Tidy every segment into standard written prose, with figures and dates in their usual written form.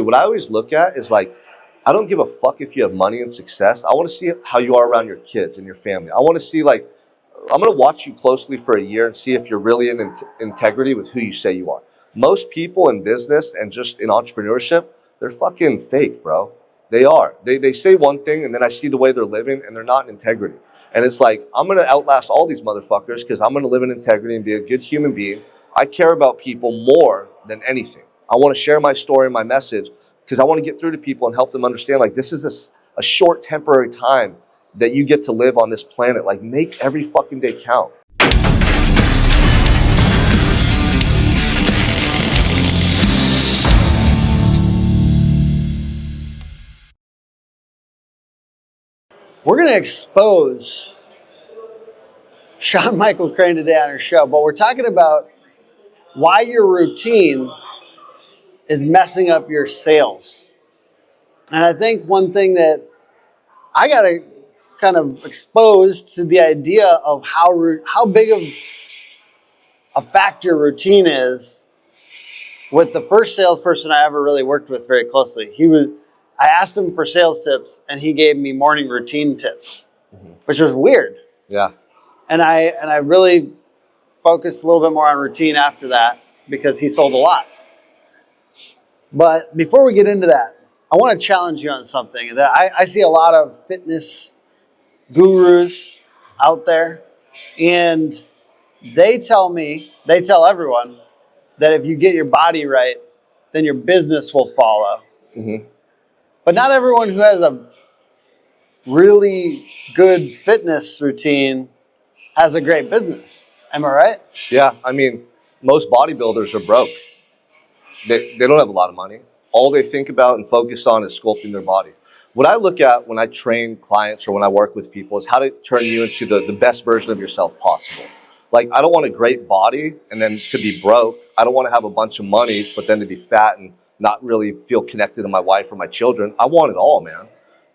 What I always look at is like, I don't give a fuck if you have money and success. I want to see how you are around your kids and your family. I want to see like, I'm going to watch you closely for a year and see if you're really in integrity with who you say you are. Most people in business and just in entrepreneurship, they're fucking fake, bro. They are. They say one thing and then I see the way they're living and they're not in integrity. And it's like, I'm going to outlast all these motherfuckers because I'm going to live in integrity and be a good human being. I care about people more than anything. I want to share my story and my message because I want to get through to people and help them understand like this is a short temporary time that you get to live on this planet. Like make every fucking day count. We're going to expose Sean Michael Crane today on our show, but we're talking about why your routine is messing up your sales. And I think one thing that I got to kind of expose to the idea of how big of a factor routine is with the first salesperson I ever really worked with very closely. I asked him for sales tips and he gave me morning routine tips, which was weird. Yeah. And I really focused a little bit more on routine after that because he sold a lot. But before we get into that, I want to challenge you on something that I see a lot of fitness gurus out there, and they tell everyone that if you get your body right, then your business will follow. Mm-hmm. But not everyone who has a really good fitness routine has a great business. Am I right? Yeah. I mean, most bodybuilders are broke. They don't have a lot of money. All they think about and focus on is sculpting their body. What I look at when I train clients or when I work with people is how to turn you into the best version of yourself possible. Like, I don't want a great body and then to be broke. I don't want to have a bunch of money, but then to be fat and not really feel connected to my wife or my children. I want it all, man.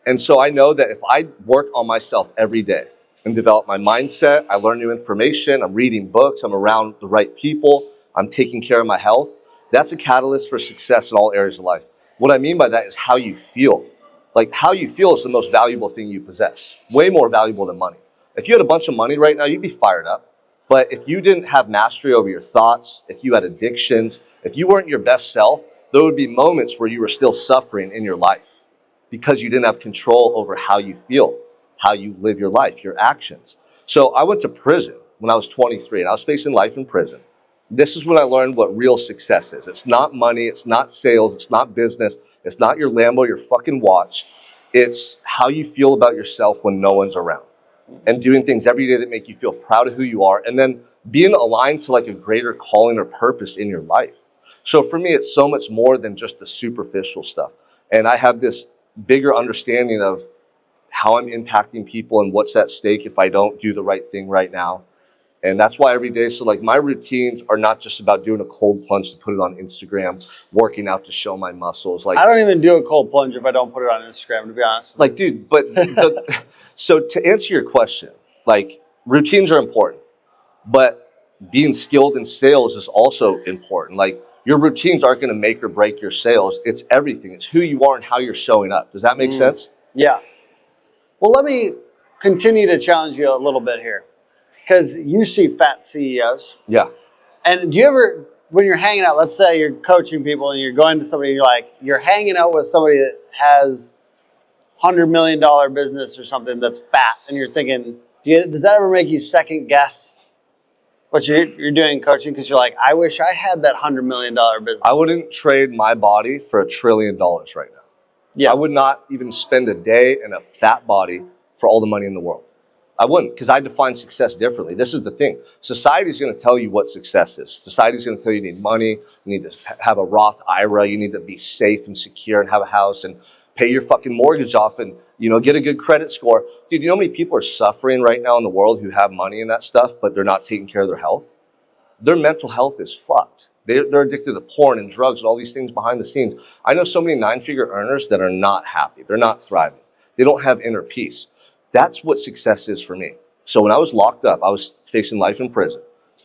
And so I know that if I work on myself every day and develop my mindset, I learn new information, I'm reading books, I'm around the right people, I'm taking care of my health, that's a catalyst for success in all areas of life. What I mean by that is how you feel. Like, how you feel is the most valuable thing you possess. Way more valuable than money. If you had a bunch of money right now, you'd be fired up. But if you didn't have mastery over your thoughts, if you had addictions, if you weren't your best self, there would be moments where you were still suffering in your life because you didn't have control over how you feel, how you live your life, your actions. So I went to prison when I was 23 and I was facing life in prison. This is when I learned what real success is. It's not money, it's not sales, it's not business, it's not your Lambo, your fucking watch. It's how you feel about yourself when no one's around. And doing things every day that make you feel proud of who you are, and then being aligned to like a greater calling or purpose in your life. So for me, it's so much more than just the superficial stuff. And I have this bigger understanding of how I'm impacting people and what's at stake if I don't do the right thing right now. And that's why every day, so like my routines are not just about doing a cold plunge to put it on Instagram, working out to show my muscles. Like, I don't even do a cold plunge if I don't put it on Instagram, to be honest. Like, dude, but so to answer your question, like routines are important, but being skilled in sales is also important. Like, your routines aren't going to make or break your sales. It's everything. It's who you are and how you're showing up. Does that make sense? Yeah. Well, let me continue to challenge you a little bit here. Because you see fat CEOs. Yeah. And do you ever, when you're hanging out, let's say you're coaching people and you're going to somebody and you're hanging out with somebody that has $100 million business or something that's fat, and you're thinking, does that ever make you second guess what you're doing in coaching? Because you're like, I wish I had that $100 million business. I wouldn't trade my body for $1 trillion right now. Yeah. I would not even spend a day in a fat body for all the money in the world. I wouldn't, because I define success differently. This is the thing. Society is going to tell you what success is. Society is going to tell you need money, you need to have a Roth IRA, you need to be safe and secure and have a house and pay your fucking mortgage off and, get a good credit score. Dude, you know how many people are suffering right now in the world who have money and that stuff, but they're not taking care of their health? Their mental health is fucked. They're addicted to porn and drugs and all these things behind the scenes. I know so many 9-figure earners that are not happy. They're not thriving. They don't have inner peace. That's what success is for me. So when I was locked up, I was facing life in prison.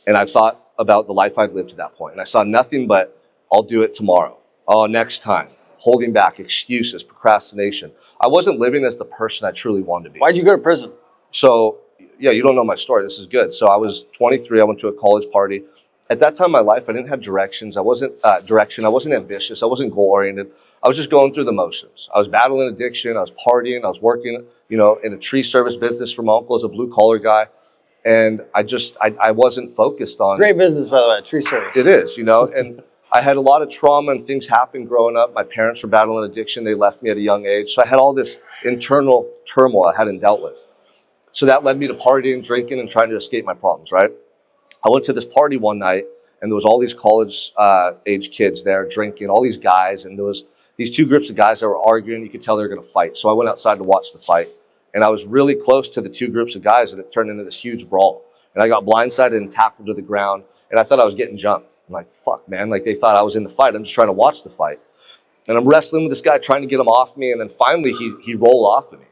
And I thought about the life I'd lived to that point. And I saw nothing but, I'll do it tomorrow. Oh, next time. holding back, excuses, procrastination. I wasn't living as the person I truly wanted to be. Why'd you go to prison? So, yeah, you don't know my story. This is good. So I was 23. I went to a college party. At that time in my life, I didn't have directions. I wasn't I wasn't ambitious. I wasn't goal oriented. I was just going through the motions. I was battling addiction. I was partying. I was working, in a tree service business for my uncle as a blue collar guy. And I wasn't focused on. Great business, by the way, tree service. It is, and I had a lot of trauma and things happen growing up. My parents were battling addiction. They left me at a young age. So I had all this internal turmoil I hadn't dealt with. So that led me to partying, drinking, and trying to escape my problems, right? I went to this party one night, and there was all these college age kids there drinking, all these guys, and there was these two groups of guys that were arguing. You could tell they were going to fight. So I went outside to watch the fight, and I was really close to the two groups of guys, and it turned into this huge brawl. And I got blindsided and tackled to the ground, and I thought I was getting jumped. I'm like, fuck, man. Like, they thought I was in the fight. I'm just trying to watch the fight. And I'm wrestling with this guy, trying to get him off me, and then finally he rolled off of me.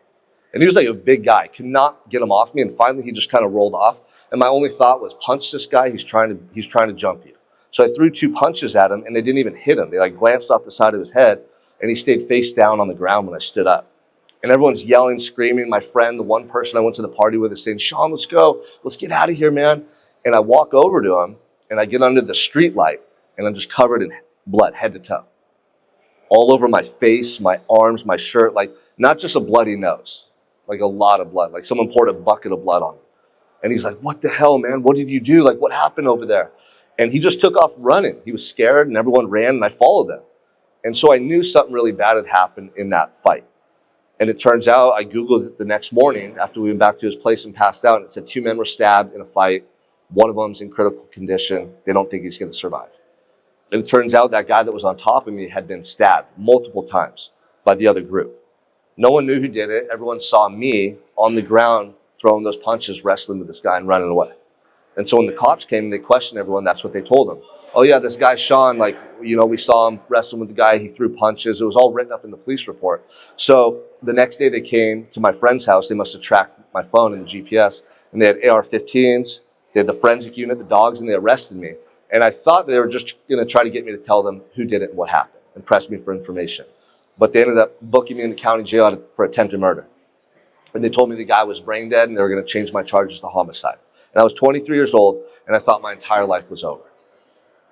And he was like a big guy, could not get him off me. And finally, he just kind of rolled off. And my only thought was, punch this guy. He's trying to jump you. So I threw two punches at him, and they didn't even hit him. They glanced off the side of his head, and he stayed face down on the ground when I stood up. And everyone's yelling, screaming. My friend, the one person I went to the party with, is saying, Sean, let's go. Let's get out of here, man. And I walk over to him, and I get under the street light, and I'm just covered in blood, head to toe. All over my face, my arms, my shirt, not just a bloody nose. A lot of blood, someone poured a bucket of blood on me. And he's like, what the hell, man? What did you do? What happened over there? And he just took off running. He was scared, and everyone ran, and I followed them. And so I knew something really bad had happened in that fight. And it turns out, I Googled it the next morning after we went back to his place and passed out, and it said 2 men were stabbed in a fight. One of them's in critical condition. They don't think he's going to survive. And it turns out that guy that was on top of me had been stabbed multiple times by the other group. No one knew who did it. Everyone saw me on the ground throwing those punches, wrestling with this guy and running away. And so when the cops came and they questioned everyone, that's what they told them. Oh yeah, this guy Sean, we saw him wrestling with the guy. He threw punches. It was all written up in the police report. So the next day they came to my friend's house. They must have tracked my phone and the GPS. And they had AR-15s. They had the forensic unit, the dogs, and they arrested me. And I thought they were just going to try to get me to tell them who did it and what happened and press me for information. But they ended up booking me in the county jail for attempted murder. And they told me the guy was brain dead and they were going to change my charges to homicide. And I was 23 years old, and I thought my entire life was over.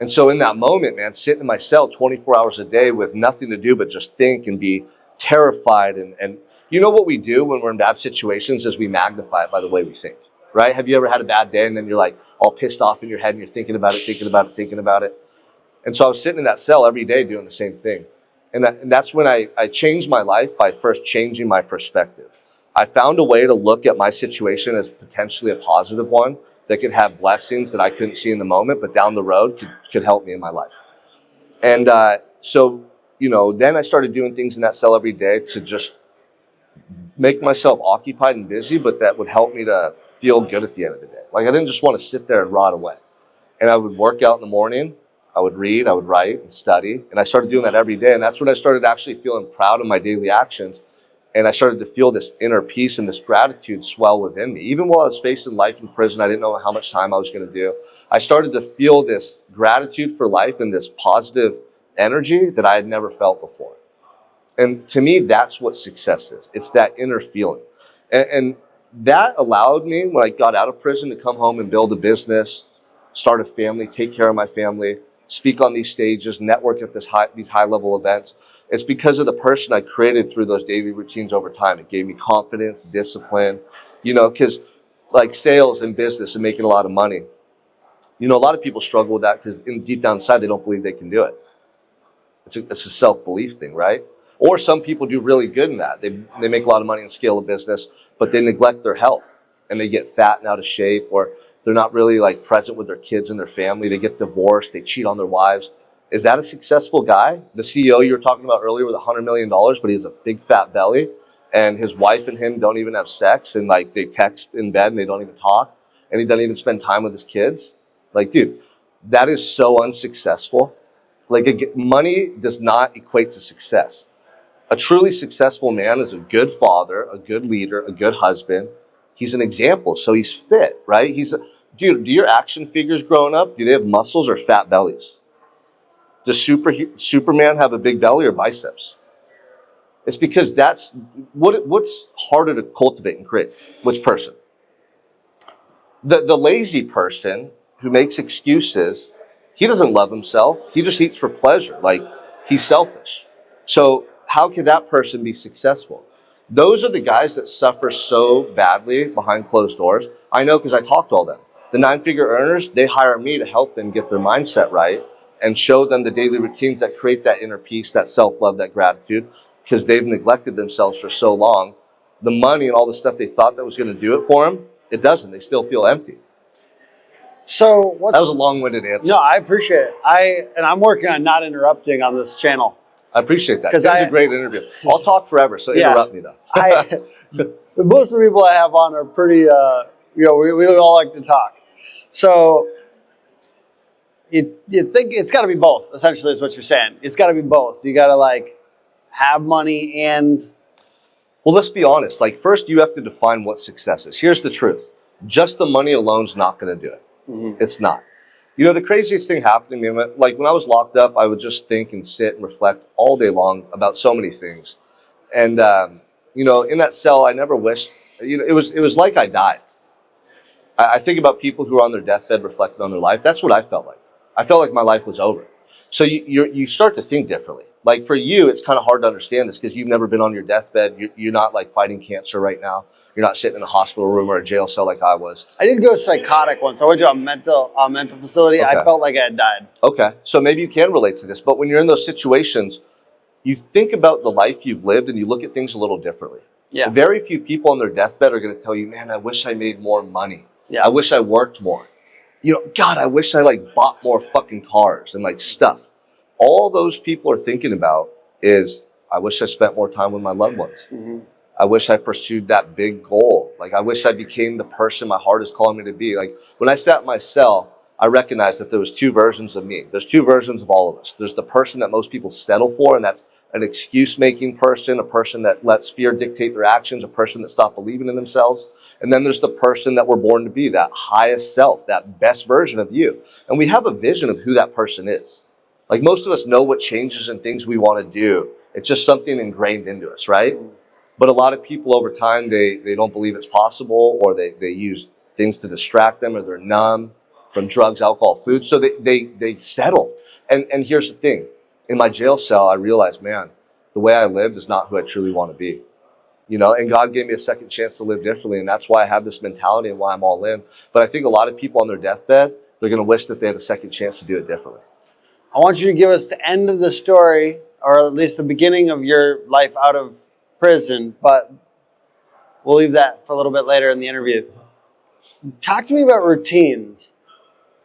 And so in that moment, man, sitting in my cell 24 hours a day with nothing to do but just think and be terrified. And you know what we do when we're in bad situations is we magnify it by the way we think, right? Have you ever had a bad day and then you're all pissed off in your head and you're thinking about it? And so I was sitting in that cell every day doing the same thing. And that's when I changed my life by first changing my perspective. I found a way to look at my situation as potentially a positive one that could have blessings that I couldn't see in the moment, but down the road could help me in my life. And so then I started doing things in that cell every day to just make myself occupied and busy, but that would help me to feel good at the end of the day. I didn't just want to sit there and rot away. And I would work out in the morning. I would read, I would write and study. And I started doing that every day. And that's when I started actually feeling proud of my daily actions. And I started to feel this inner peace and this gratitude swell within me. Even while I was facing life in prison, I didn't know how much time I was going to do. I started to feel this gratitude for life and this positive energy that I had never felt before. And to me, that's what success is. It's that inner feeling. And that allowed me, when I got out of prison, to come home and build a business, start a family, take care of my family, speak on these stages, network at these high-level events. It's because of the person I created through those daily routines over time. It gave me confidence, discipline, because sales and business and making a lot of money, a lot of people struggle with that because deep down inside, they don't believe they can do it. It's a self-belief thing, right? Or some people do really good in that. They make a lot of money and scale a business, but they neglect their health and they get fat and out of shape, or they're not really present with their kids and their family. They get divorced. They cheat on their wives. Is that a successful guy? The CEO you were talking about earlier with $100 million, but he has a big fat belly, and his wife and him don't even have sex, and they text in bed and they don't even talk, and he doesn't even spend time with his kids. Dude, that is so unsuccessful. Money does not equate to success. A truly successful man is a good father, a good leader, a good husband. He's an example, so he's fit, right? Dude, do your action figures growing up, do they have muscles or fat bellies? Does Superman have a big belly or biceps? It's because that's what's harder to cultivate and create. Which person? The lazy person who makes excuses, he doesn't love himself. He just eats for pleasure. Like, he's selfish. So how could that person be successful? Those are the guys that suffer so badly behind closed doors. I know because I talk to all them. The 9-figure earners, they hire me to help them get their mindset right and show them the daily routines that create that inner peace, that self-love, that gratitude, because they've neglected themselves for so long. The money and all the stuff they thought that was going to do it for them, it doesn't. They still feel empty. So That was a long-winded answer. No, I appreciate it. I'm working on not interrupting on this channel. I appreciate that. It's a great interview. I'll talk forever, so interrupt me though. Most of the people I have on are pretty, we all like to talk. So you think it's got to be both, essentially, is what you're saying. It's got to be both. You got to like have money and... Well, let's be honest. Like, first you have to define what success is. Here's the truth. Just the money alone is not going to do it. Mm-hmm. It's not. You know, the craziest thing happened to me, like when I was locked up, I would just think and sit and reflect all day long about so many things. And, you know, in that cell, I never wished, you know, it was like I died. I think about people who are on their deathbed reflecting on their life. That's what I felt like. I felt like my life was over. So you start to think differently. Like for you, it's kind of hard to understand this because you've never been on your deathbed. You're not like fighting cancer right now. You're not sitting in a hospital room or a jail cell like I was. I did go psychotic once. I went to a mental facility. Okay. I felt like I had died. Okay. So maybe you can relate to this. But when you're in those situations, you think about the life you've lived and you look at things a little differently. Yeah. Very few people on their deathbed are going to tell you, man, I wish I made more money. Yeah. I wish I worked more. You know, God, I wish I like bought more fucking cars and like stuff. All those people are thinking about is, I wish I spent more time with my loved ones. Mm-hmm. I wish I pursued that big goal. Like, I wish I became the person my heart is calling me to be. Like, when I sat in my cell, I recognized that there was two versions of me. There's two versions of all of us. There's the person that most people settle for, and that's an excuse-making person, a person that lets fear dictate their actions, a person that stopped believing in themselves. And then there's the person that we're born to be, that highest self, that best version of you. And we have a vision of who that person is. Like, most of us know what changes and things we want to do. It's just something ingrained into us, right? But a lot of people over time, they don't believe it's possible, or they use things to distract them, or they're numb from drugs, alcohol, food. So they settle. And here's the thing. In my jail cell, I realized, man, the way I lived is not who I truly want to be. You know, and God gave me a second chance to live differently. And that's why I have this mentality and why I'm all in. But I think a lot of people on their deathbed, they're going to wish that they had a second chance to do it differently. I want you to give us the end of the story, or at least the beginning of your life out of prison, but we'll leave that for a little bit later in the interview. Talk to me about routines.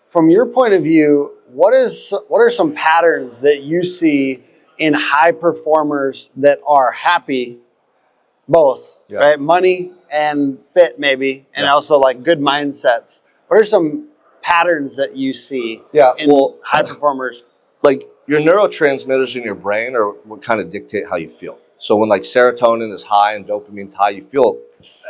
From your point of view, what are some patterns that you see in high performers that are happy, both, yeah, right? Money and fit maybe, and yeah, also like good mindsets. What are some patterns that you see in high performers? Like, your neurotransmitters in your brain are what kind of dictate how you feel. So when like serotonin is high and dopamine's high, you feel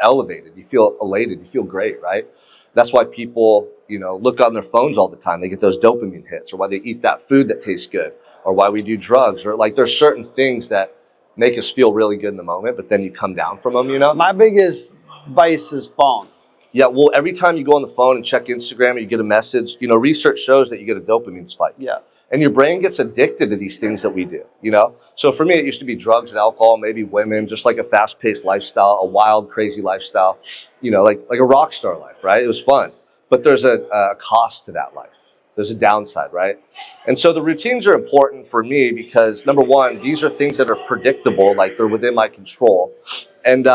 elevated, you feel elated, you feel great, right? That's why people, you know, look on their phones all the time. They get those dopamine hits, or why they eat that food that tastes good, or why we do drugs, or like there's certain things that make us feel really good in the moment, but then you come down from them, you know? My biggest vice is phone. Yeah, well, every time you go on the phone and check Instagram or you get a message, you know, research shows that you get a dopamine spike. Yeah. And your brain gets addicted to these things that we do, you know? So for me, it used to be drugs and alcohol, maybe women, just like a fast-paced lifestyle, a wild, crazy lifestyle, you know, like a rock star life, right? It was fun. But there's a cost to that life. There's a downside, right? And so the routines are important for me because, number one, these are things that are predictable, like they're within my control. And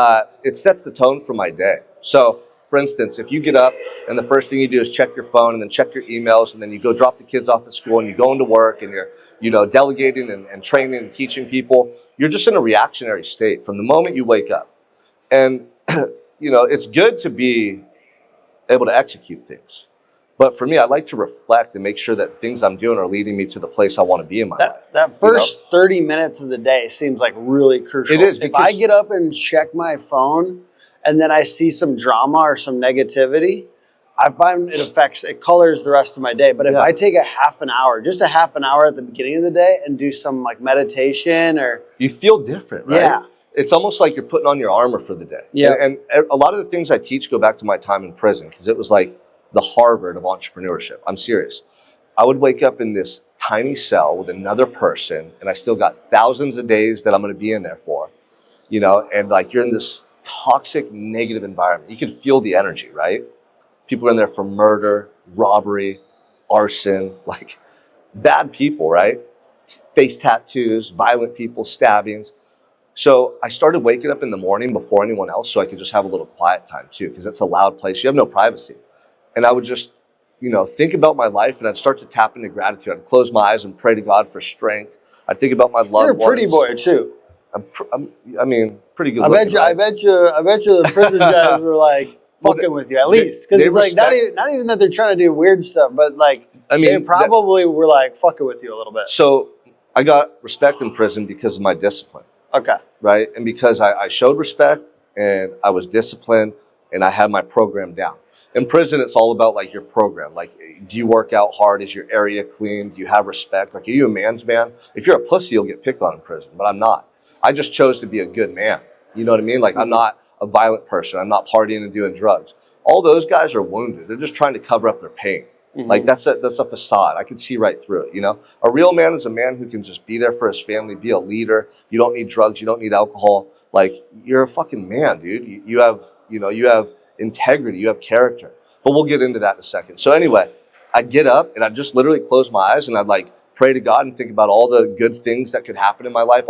it sets the tone for my day. So, for instance, if you get up and the first thing you do is check your phone and then check your emails, and then you go drop the kids off at school and you go into work and you're, you know, delegating and training and teaching people, you're just in a reactionary state from the moment you wake up. And, you know, it's good to be able to execute things. But for me, I like to reflect and make sure that things I'm doing are leading me to the place I want to be in my life. That first 30 minutes of the day seems like really crucial. It is. If I get up and check my phone and then I see some drama or some negativity, I find it colors the rest of my day. But if I take just a half an hour at the beginning of the day and do some like meditation or. You feel different, right? Yeah. It's almost like you're putting on your armor for the day. Yeah. And a lot of the things I teach go back to my time in prison because it was like the Harvard of entrepreneurship. I'm serious. I would wake up in this tiny cell with another person and I still got thousands of days that I'm going to be in there for, and like you're in this toxic, negative environment. You can feel the energy, right? People are in there for murder, robbery, arson, like bad people, right? Face tattoos, violent people, stabbings. So I started waking up in the morning before anyone else so I could just have a little quiet time too, because it's a loud place. You have no privacy. And I would just, think about my life and I'd start to tap into gratitude. I'd close my eyes and pray to God for strength. I'd think about my loved ones. You're a pretty boy too. Pretty good I looking, I bet you the prison guys were like fucking with you at least. Because it's like not even that they're trying to do weird stuff, but like they probably were like fucking with you a little bit. So I got respect in prison because of my discipline. Okay. Right? And because I showed respect and I was disciplined and I had my program down. In prison, it's all about like your program. Like, do you work out hard? Is your area clean? Do you have respect? Like, are you a man's man? If you're a pussy, you'll get picked on in prison, but I'm not. I just chose to be a good man. You know what I mean? Like, I'm not a violent person. I'm not partying and doing drugs. All those guys are wounded. They're just trying to cover up their pain. Mm-hmm. Like, that's a facade. I can see right through it, A real man is a man who can just be there for his family, be a leader. You don't need drugs. You don't need alcohol. Like, you're a fucking man, dude. You have integrity. You have character. But we'll get into that in a second. So anyway, I'd get up and I'd just literally close my eyes and I'd like pray to God and think about all the good things that could happen in my life.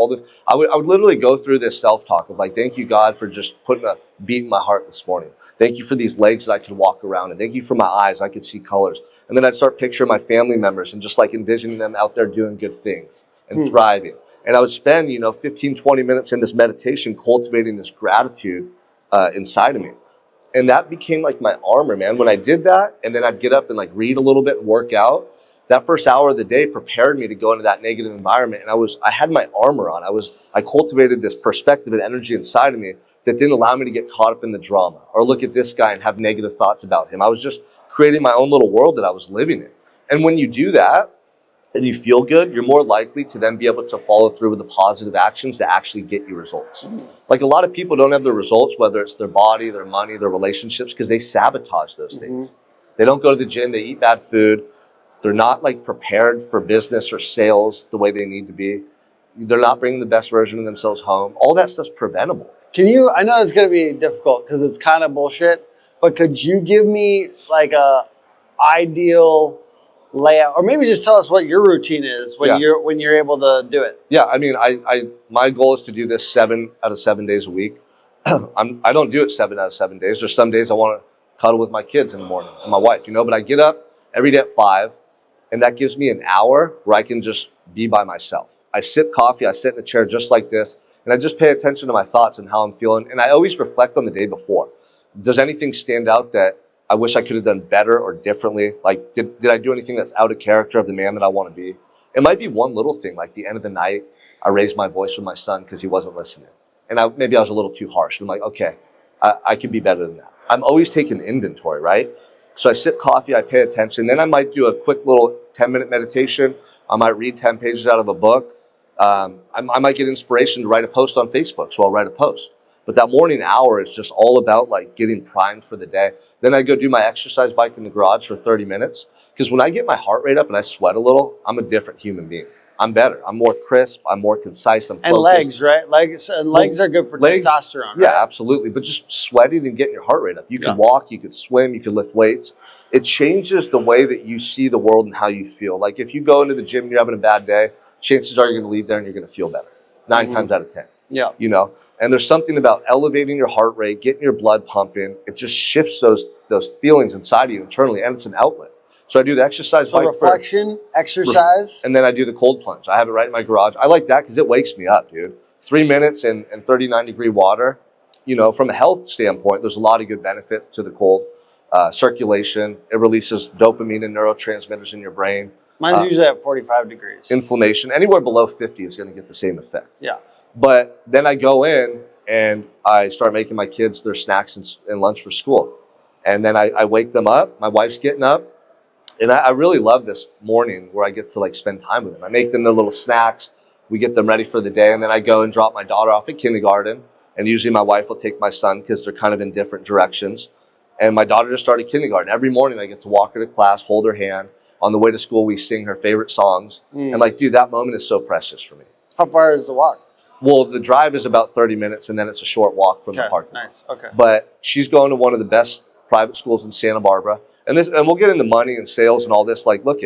I would literally go through this self-talk of like, thank you, God, for just putting a beat in my heart this morning. Thank you for these legs that I could walk around, and thank you for my eyes, I could see colors. And then I'd start picturing my family members and just like envisioning them out there doing good things and thriving. And I would spend, 15, 20 minutes in this meditation cultivating this gratitude inside of me. And that became like my armor, man. When I did that, and then I'd get up and like read a little bit and work out, that first hour of the day prepared me to go into that negative environment. And I had my armor on. I cultivated this perspective and energy inside of me that didn't allow me to get caught up in the drama or look at this guy and have negative thoughts about him. I was just creating my own little world that I was living in. And when you do that and you feel good, you're more likely to then be able to follow through with the positive actions to actually get you results. Like a lot of people don't have the results, whether it's their body, their money, their relationships, because they sabotage those things. They don't go to the gym, they eat bad food. They're not like prepared for business or sales the way they need to be. They're not bringing the best version of themselves home. All that stuff's preventable. I know it's going to be difficult because it's kind of bullshit, but could you give me like a ideal layout, or maybe just tell us what your routine is when you're able to do it? Yeah, I mean, my goal is to do this 7 out of 7 days a week. I don't do it 7 out of 7 days. There's some days I want to cuddle with my kids in the morning and my wife, but I get up every day at 5, and that gives me an hour where I can just be by myself. I sip coffee, I sit in a chair just like this, and I just pay attention to my thoughts and how I'm feeling. And I always reflect on the day before. Does anything stand out that I wish I could have done better or differently? Like, did I do anything that's out of character of the man that I want to be? It might be one little thing, like the end of the night, I raised my voice with my son because he wasn't listening. And maybe I was a little too harsh. And I'm like, okay, I could be better than that. I'm always taking inventory, right? So I sip coffee, I pay attention. Then I might do a quick little 10-minute meditation. I might read 10 pages out of a book. I might get inspiration to write a post on Facebook, so I'll write a post. But that morning hour is just all about like getting primed for the day. Then I go do my exercise bike in the garage for 30 minutes. Because when I get my heart rate up and I sweat a little, I'm a different human being. I'm better. I'm more crisp. I'm more concise. I'm focused. And legs, right? Legs are good for testosterone, right? Yeah, absolutely. But just sweating and getting your heart rate up. You can walk, you could swim, you could lift weights. It changes the way that you see the world and how you feel. Like if you go into the gym and you're having a bad day, chances are you're going to leave there and you're going to feel better. 9 times out of 10. Yeah. And there's something about elevating your heart rate, getting your blood pumping. It just shifts those feelings inside of you internally, and it's an outlet. So I do the exercise bike reflection, exercise. And then I do the cold plunge. I have it right in my garage. I like that because it wakes me up, dude. 3 minutes in 39-degree water. From a health standpoint, there's a lot of good benefits to the cold. Circulation, it releases dopamine and neurotransmitters in your brain. Mine's usually at 45 degrees. Inflammation, anywhere below 50 is going to get the same effect. Yeah. But then I go in and I start making my kids their snacks and lunch for school. And then I wake them up. My wife's getting up. And I really love this morning where I get to like spend time with them. I make them their little snacks. We get them ready for the day. And then I go and drop my daughter off at kindergarten. And usually my wife will take my son because they're kind of in different directions. And my daughter just started kindergarten. Every morning I get to walk her to class, hold her hand. On the way to school, we sing her favorite songs. And like, dude, that moment is so precious for me. How far is the walk? Well, the drive is about 30 minutes, and then it's a short walk from the park. Nice. Okay. But she's going to one of the best private schools in Santa Barbara. And we'll get into money and sales and all this. Like, look,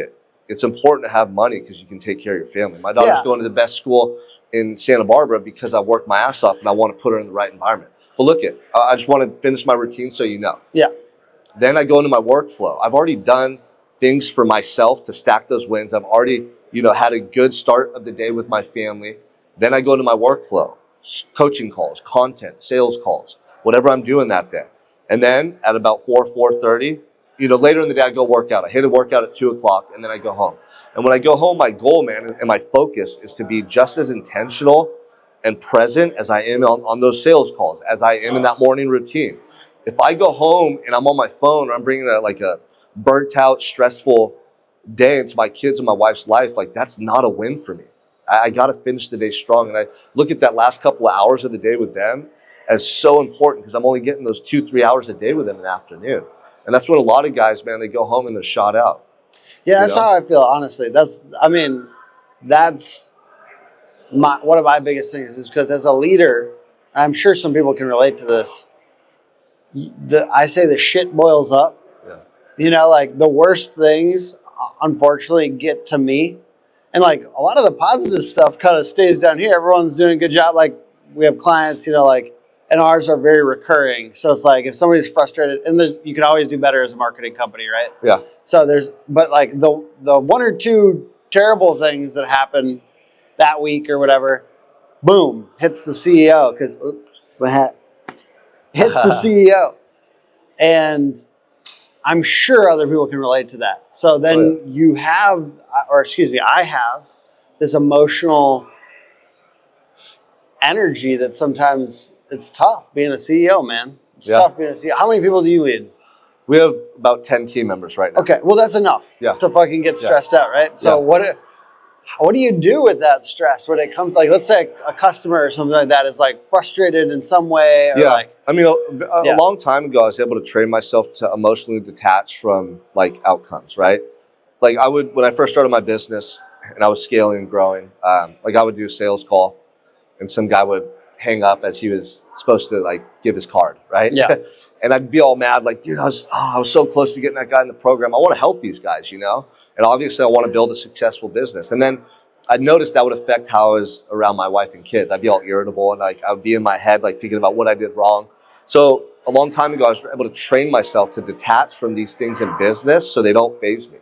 it's important to have money because you can take care of your family. My daughter's going to the best school in Santa Barbara because I worked my ass off and I want to put her in the right environment. But look, I just want to finish my routine so you know. Yeah. Then I go into my workflow. I've already done things for myself to stack those wins. I've already, had a good start of the day with my family. Then I go into my workflow, coaching calls, content, sales calls, whatever I'm doing that day. And then at about 4:30, later in the day, I go work out. I hit a workout at 2:00 and then I go home. And when I go home, my goal, man, and my focus is to be just as intentional and present as I am on those sales calls, as I am in that morning routine. If I go home and I'm on my phone or I'm bringing a burnt out, stressful day into my kids and my wife's life, like that's not a win for me. I got to finish the day strong. And I look at that last couple of hours of the day with them as so important because I'm only getting those 2-3 hours a day with them in the afternoon. And that's what a lot of guys, man, they go home and they're shot out. Yeah, that's how I feel, honestly. That's one of my biggest things is because as a leader, I'm sure some people can relate to this. I say the shit boils up. Yeah. Like the worst things, unfortunately, get to me. And like a lot of the positive stuff kind of stays down here. Everyone's doing a good job. Like we have clients, and ours are very recurring. So it's like if somebody's frustrated, and you can always do better as a marketing company, right? Yeah. So but like the one or two terrible things that happen that week or whatever, boom, hits the CEO because my hat hits the CEO, and I'm sure other people can relate to that. So then I have this emotional energy that sometimes it's tough being a CEO, man. It's tough being a CEO. How many people do you lead? We have about 10 team members right now. Okay, well that's enough to fucking get stressed out, right? So what do you do with that stress when it comes, like, let's say a customer or something like that is like frustrated in some way? Or a long time ago, I was able to train myself to emotionally detach from like outcomes, right? Like when I first started my business and I was scaling and growing, I would do a sales call and some guy would hang up as he was supposed to like give his card, right? Yeah. And I'd be all mad, like, dude, I was so close to getting that guy in the program. I want to help these guys, And obviously I want to build a successful business. And then I noticed that would affect how I was around my wife and kids. I'd be all irritable and like I would be in my head like thinking about what I did wrong. So a long time ago, I was able to train myself to detach from these things in business so they don't faze me.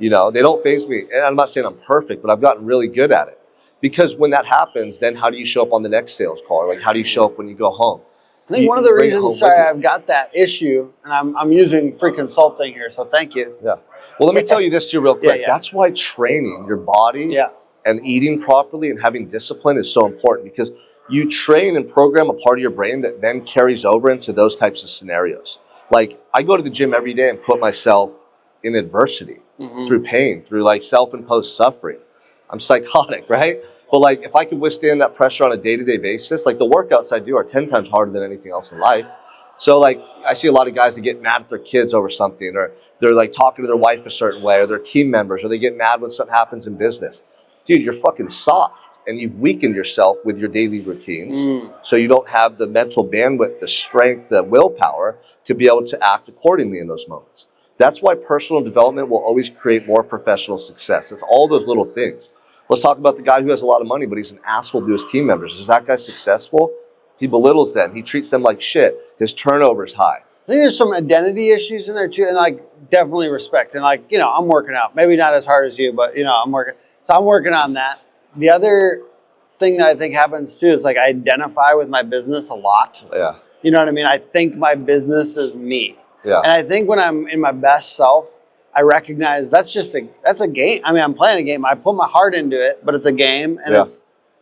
They don't faze me. And I'm not saying I'm perfect, but I've gotten really good at it. Because when that happens, then how do you show up on the next sales call? Or like how do you show up when you go home? I think one of the reasons, I've got that issue, and I'm using free consulting here, so thank you. Yeah. Well, let me tell you this too real quick. Yeah. That's why training your body and eating properly and having discipline is so important because you train and program a part of your brain that then carries over into those types of scenarios. Like I go to the gym every day and put myself in adversity through pain, through like self-imposed suffering. I'm psychotic, right? But like if I could withstand that pressure on a day-to-day basis, like the workouts I do are 10 times harder than anything else in life. So like I see a lot of guys that get mad at their kids over something, or they're like talking to their wife a certain way, or their team members, or they get mad when something happens in business. Dude, you're fucking soft and you've weakened yourself with your daily routines. So you don't have the mental bandwidth, the strength, the willpower to be able to act accordingly in those moments. That's why personal development will always create more professional success. It's all those little things. Let's talk about the guy who has a lot of money, but he's an asshole to his team members. Is that guy successful? He belittles them. He treats them like shit. His turnover is high. I think there's some identity issues in there too, and like definitely respect. And like, I'm working out. Maybe not as hard as you, but I'm working. So I'm working on that. The other thing that I think happens too is like I identify with my business a lot. Yeah. You know what I mean? I think my business is me. Yeah. And I think when I'm in my best self, I recognize that's a game. I mean, I'm playing a game. I put my heart into it, but it's a game, and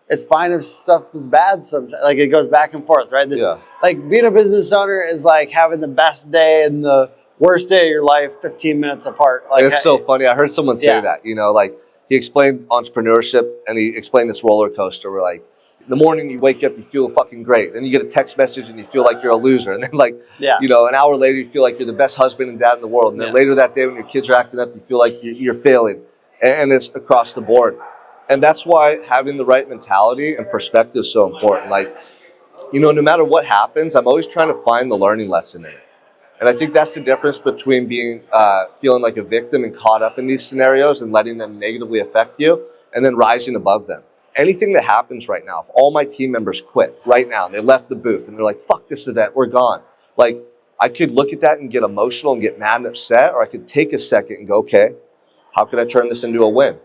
it's fine if stuff is bad sometimes. Like it goes back and forth, right? Yeah. Like being a business owner is like having the best day and the worst day of your life 15 minutes apart. Like It's so funny. I heard someone say Yeah. that, like he explained entrepreneurship and he explained this roller coaster where like in the morning you wake up, you feel fucking great. Then you get a text message and you feel like you're a loser. And then like, Yeah. an hour later you feel like you're the best husband and dad in the world. And then Yeah. later that day when your kids are acting up, you feel like you're failing. And it's across the board. And that's why having the right mentality and perspective is so important. Like, no matter what happens, I'm always trying to find the learning lesson in it. And I think that's the difference between being feeling like a victim and caught up in these scenarios and letting them negatively affect you, and then rising above them. Anything that happens right now, if all my team members quit right now, and they left the booth and they're like, fuck this event, we're gone. Like, I could look at that and get emotional and get mad and upset, or I could take a second and go, okay, how could I turn this into a win?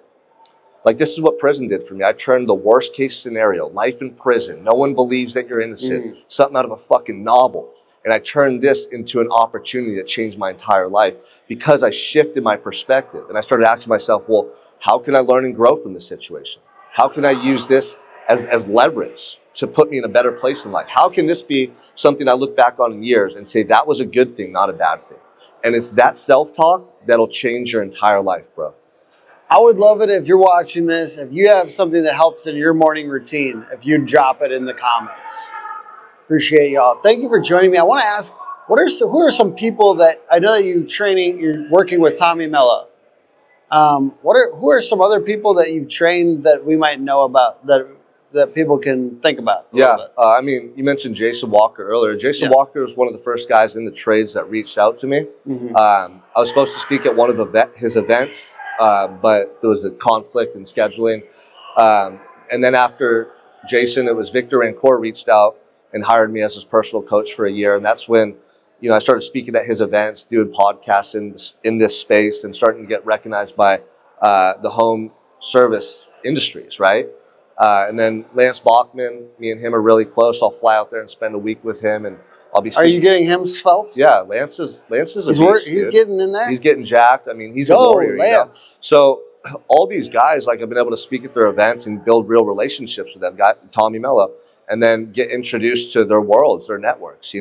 Like, this is what prison did for me. I turned the worst case scenario, life in prison, no one believes that you're innocent, something out of a fucking novel. And I turned this into an opportunity that changed my entire life because I shifted my perspective. And I started asking myself, well, how can I learn and grow from this situation? How can I use this as leverage to put me in a better place in life? How can this be something I look back on in years and say that was a good thing, not a bad thing? And it's that self-talk that'll change your entire life, bro. I would love it if you're watching this, if you have something that helps in your morning routine, if you drop it in the comments. Appreciate y'all. Thank you for joining me. I want to ask, who are some people that I know that you're working with Tommy Mello. Who are some other people that you've trained that we might know about that people can think about? Yeah, you mentioned Jason Walker earlier. Jason Walker was one of the first guys in the trades that reached out to me. Mm-hmm. I was supposed to speak at one of his events, but there was a conflict in scheduling. And then after Jason, it was Victor Rancourt reached out and hired me as his personal coach for a year. And that's when, I started speaking at his events, doing podcasts in this space, and starting to get recognized by the home service industries, right? And then Lance Bachman, me and him are really close. I'll fly out there and spend a week with him, and I'll be speaking. Are you getting him svelte? Yeah, Lance is a beast, He's dude. getting in there? He's getting jacked. I mean, he's a warrior. Lance. So all these guys, like, I've been able to speak at their events and build real relationships with them. Got Tommy Mello, and then get introduced to their worlds, their networks,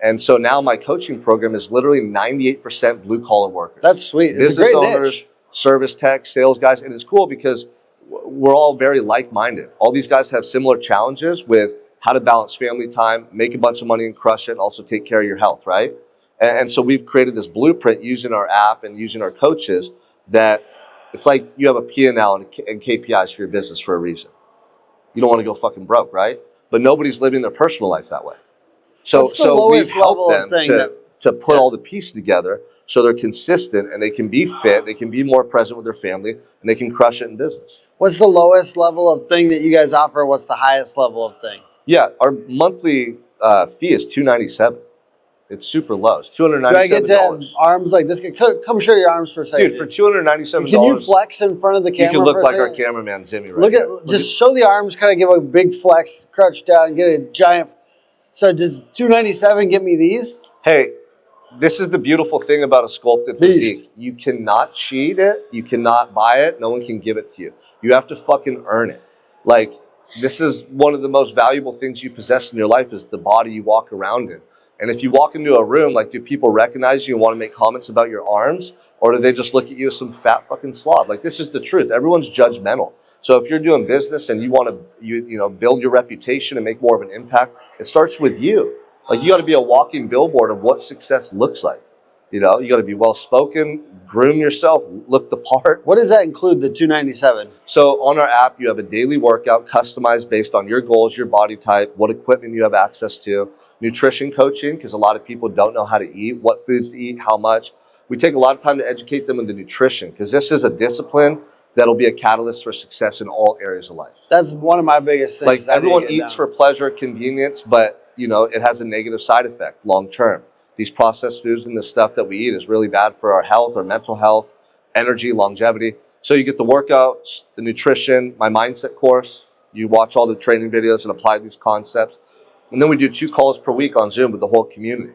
And so now my coaching program is literally 98% blue collar workers. That's sweet. It's business a great owners, niche. service tech, sales guys, and it's cool because we're all very like-minded. All these guys have similar challenges with how to balance family time, make a bunch of money and crush it, and also take care of your health, right? And so we've created this blueprint using our app and using our coaches that it's like you have a P&L and KPIs for your business for a reason. You don't want to go fucking broke, right? But nobody's living their personal life that way. So we've helped them to put all the pieces together so they're consistent and they can be fit, they can be more present with their family, and they can crush it in business. What's the lowest level of thing that you guys offer? What's the highest level of thing? Yeah, our monthly fee is $297. It's super low. It's $297. Do I get to have arms like this? Come show your arms for a second. Dude, for $297. Can you flex in front of the camera? You can look like our cameraman, Zimmy, right now. Just show the arms, kind of give a big flex, crouch down, get a giant. So does $297 get me these? Hey, this is the beautiful thing about a sculpted physique. You cannot cheat it. You cannot buy it. No one can give it to you. You have to fucking earn it. Like, this is one of the most valuable things you possess in your life is the body you walk around in. And if you walk into a room, like, do people recognize you and want to make comments about your arms? Or do they just look at you as some fat fucking slob? Like, this is the truth. Everyone's judgmental. So if you're doing business and you want to build your reputation and make more of an impact, it starts with you. Like, you got to be a walking billboard of what success looks like. You got to be well-spoken, groom yourself, look the part. What does that include, the $297? So on our app, you have a daily workout customized based on your goals, your body type, what equipment you have access to, nutrition coaching, because a lot of people don't know how to eat, what foods to eat, how much. We take a lot of time to educate them in the nutrition, because this is a discipline that'll be a catalyst for success in all areas of life. That's one of my biggest things. Like, everyone eats for pleasure, convenience, but it has a negative side effect long term. These processed foods and the stuff that we eat is really bad for our health, our mental health, energy, longevity. So you get the workouts, the nutrition, my mindset course. You watch all the training videos and apply these concepts. And then we do 2 calls per week on Zoom with the whole community.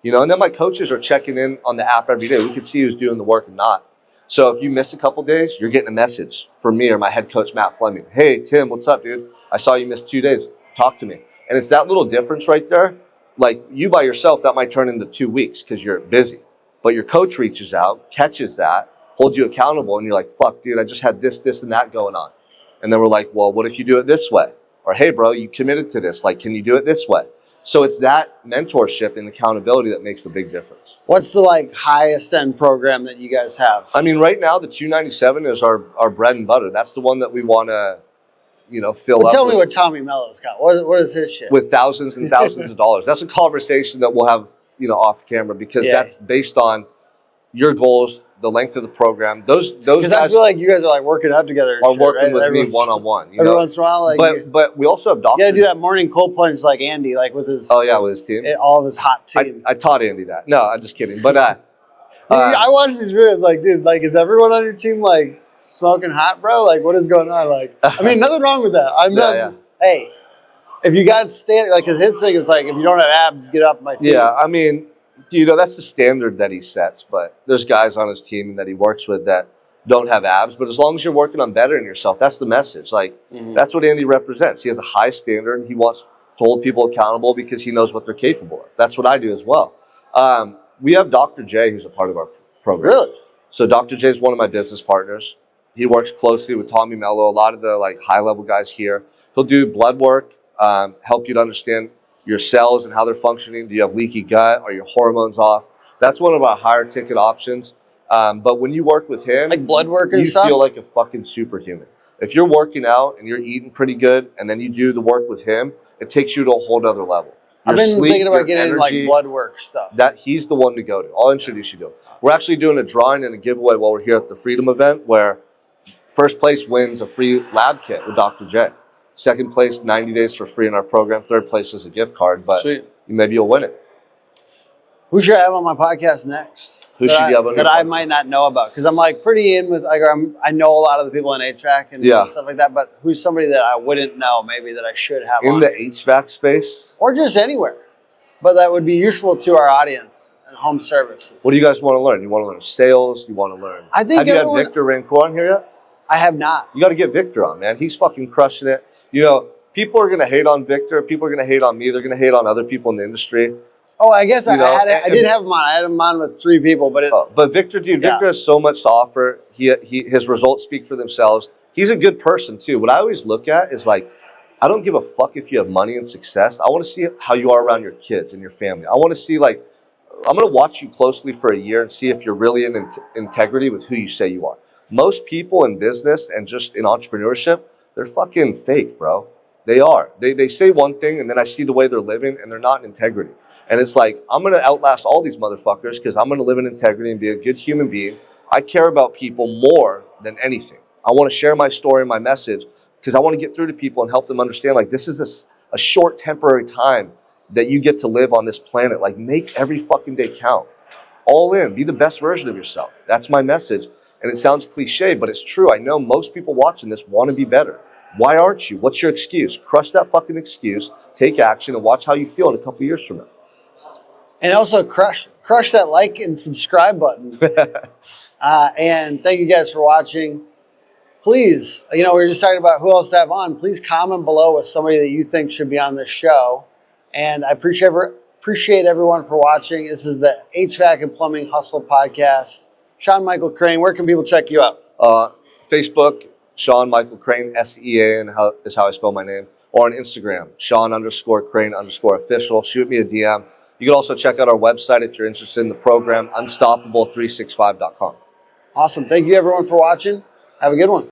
And then my coaches are checking in on the app every day. We can see who's doing the work and not. So if you miss a couple days, you're getting a message from me or my head coach, Matt Fleming. Hey, Tim, what's up, dude? I saw you miss 2 days. Talk to me. And it's that little difference right there. Like you by yourself, that might turn into 2 weeks because you're busy. But your coach reaches out, catches that, holds you accountable, and you're like, fuck, dude, I just had this, and that going on. And then we're like, well, what if you do it this way? Or, hey, bro, you committed to this. Like, can you do it this way? So it's that mentorship and accountability that makes the big difference. What's the like highest end program that you guys have? I mean, right now, the 297 is our bread and butter. That's the one that we want to, fill up. Tell me what Tommy Mello's got. What is his shit? With thousands and thousands of dollars. That's a conversation that we'll have, off camera because that's based on your goals, the length of the program. Those guys, I feel like you guys are like working out together. Are working with me one-on-one. Every once in a while, like, but we also have doctors. You got to do that morning cold plunge like Andy, like with his. Oh yeah, with his team. All of his hot team. I taught Andy that. No, I'm just kidding. But I watched these videos, like, dude, like, is everyone on your team like smoking hot, bro? Like, what is going on? Like, I mean, nothing wrong with that. I'm not. Yeah. Hey, if you got standard, like, cause his thing is like, if you don't have abs, get off my team. Yeah, I mean. That's the standard that he sets, but there's guys on his team that he works with that don't have abs, but as long as you're working on bettering yourself, that's the message. Like, that's what Andy represents. He has a high standard. He wants to hold people accountable because he knows what they're capable of. That's what I do as well. We have Dr. J, who's a part of our program. Really? So Dr. J is one of my business partners. He works closely with Tommy Mello, a lot of the like high-level guys here. He'll do blood work, help you to understand your cells and how they're functioning. Do you have leaky gut? Are your hormones off? That's one of our higher ticket options. But when you work with him, like blood work and you stuff, feel like a fucking superhuman. If you're working out and you're eating pretty good, and then you do the work with him, it takes you to a whole other level. I've been thinking about getting like blood work stuff. That he's the one to go to. I'll introduce you to him. We're actually doing a drawing and a giveaway while we're here at the Freedom event, where first place wins a free lab kit with Dr. J. Second place, 90 days for free in our program. Third place is a gift card, but maybe you'll win it. Who should I have on my podcast next? Who should you have on your podcast? I might not know about? Because I'm like pretty in with, like, I know a lot of the people in HVAC and stuff like that, but who's somebody that I wouldn't know maybe that I should have in the HVAC space? Or just anywhere. But that would be useful to our audience and home services. What do you guys want to learn? You want to learn sales? You want to learn? I think have you had Victor Rancourt on here yet? I have not. You got to get Victor on, man. He's fucking crushing it. People are going to hate on Victor. People are going to hate on me. They're going to hate on other people in the industry. Oh, I guess I did have him on. I had him on with 3 people, but Victor, Victor has so much to offer. His results speak for themselves. He's a good person too. What I always look at is like, I don't give a fuck if you have money and success. I want to see how you are around your kids and your family. I want to see, like, I'm going to watch you closely for a year and see if you're really in integrity with who you say you are. Most people in business and just in entrepreneurship, they're fucking fake, bro. They are. They say one thing, and then I see the way they're living, and they're not in integrity. And it's like, I'm going to outlast all these motherfuckers because I'm going to live in integrity and be a good human being. I care about people more than anything. I want to share my story and my message because I want to get through to people and help them understand, like, this is a short temporary time that you get to live on this planet. Like, make every fucking day count. All in. Be the best version of yourself. That's my message. And it sounds cliche, but it's true. I know most people watching this want to be better. Why aren't you? What's your excuse? Crush that fucking excuse, take action, and watch how you feel in a couple years from now. And also crush that like and subscribe button. And thank you guys for watching. Please, we were just talking about who else to have on. Please comment below with somebody that you think should be on this show. And I appreciate everyone for watching. This is the HVAC and Plumbing Hustle Podcast. Sean Michael Crane, where can people check you out? Facebook, Sean Michael Crane, SEAN is how I spell my name. Or on Instagram, Sean_Crane_official. Shoot me a DM. You can also check out our website if you're interested in the program, unstoppable365.com. Awesome. Thank you, everyone, for watching. Have a good one.